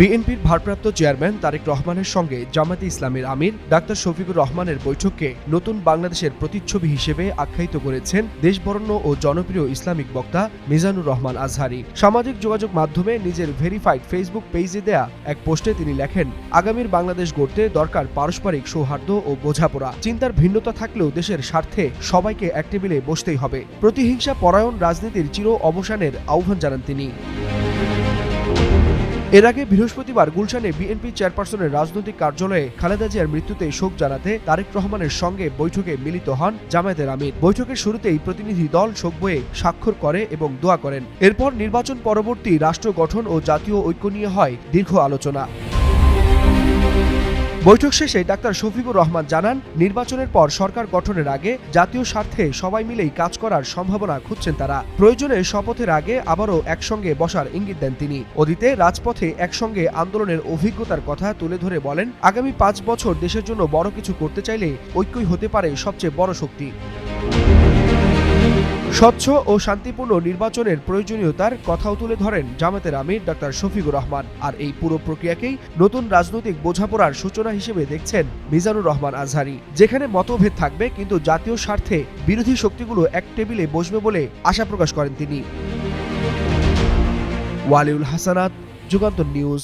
বিএনপির ভারপ্রাপ্ত চেয়ারম্যান তারেক রহমানের সঙ্গে জামায়াতে ইসলামীর আমির ডাক্তার শফিকুর রহমানের বৈঠককে নতুন বাংলাদেশের প্রতিচ্ছবি হিসেবে আখ্যায়িত করেছেন দেশবরেণ্য ও জনপ্রিয় ইসলামিক বক্তা মিজানুর রহমান আজহারী। সামাজিক যোগাযোগ মাধ্যমে নিজের ভেরিফাইড ফেসবুক পেজে দেয়া এক পোস্টে তিনি লেখেন, আগামীর বাংলাদেশ গড়তে দরকার পারস্পরিক সৌহার্দ্য ও বোঝাপড়া। চিন্তার ভিন্নতা থাকলেও দেশের স্বার্থে সবাইকে এক টেবিলে বসতেই হবে। প্রতিহিংসা পরায়ণ রাজনীতির চির অবসানের আহ্বান জানান তিনি। এর আগে বৃহস্পতিবার গুলশানে বিএনপি চেয়ারপারসনের রাজনৈতিক কার্যালয়ে খালেদা জিয়ার মৃত্যুতে শোক জানাতে তারেক রহমানের সঙ্গে বৈঠকে মিলিত হন জামায়াতের আমির। বৈঠকের শুরুতেই প্রতিনিধি দল শোক বইয়ে স্বাক্ষর করে এবং দোয়া করেন। এরপর নির্বাচন পরবর্তী রাষ্ট্র গঠন ও জাতীয় ঐক্য নিয়ে হয় দীর্ঘ আলোচনা। বৈঠক শেষে ডাক্তার শফিকুর রহমান জানান, নির্বাচনের পর সরকার গঠনের আগে জাতীয় স্বার্থে সবাই মিলেই কাজ করার সম্ভাবনা খুঁজছেন তারা। প্রয়োজনে শপথের আগে আবারও একসঙ্গে বসার ইঙ্গিত দেন তিনি। অতীতে রাজপথে একসঙ্গে আন্দোলনের অভিজ্ঞতার কথা তুলে ধরে বলেন, আগামী 5 বছর দেশের জন্য বড় কিছু করতে চাইলে ঐক্যই হতে পারে সবচেয়ে বড় শক্তি। স্বচ্ছ ও শান্তিপূর্ণ নির্বাচনের প্রয়োজনীয়তার কথাও তুলে ধরেন জামায়াতের আমির ডাক্তার শফিকুর রহমান। আর এই পুরো প্রক্রিয়াকেই নতুন রাজনৈতিক বোঝাপড়ার সূচনা হিসেবে দেখছেন মিজানুর রহমান আজহারী, যেখানে মতভেদ থাকবে কিন্তু জাতীয় স্বার্থে বিরোধী শক্তিগুলো এক টেবিলে বসবে বলে আশা প্রকাশ করেন তিনি। ওয়ালিউল হাসানাত, যুগান্তর নিউজ।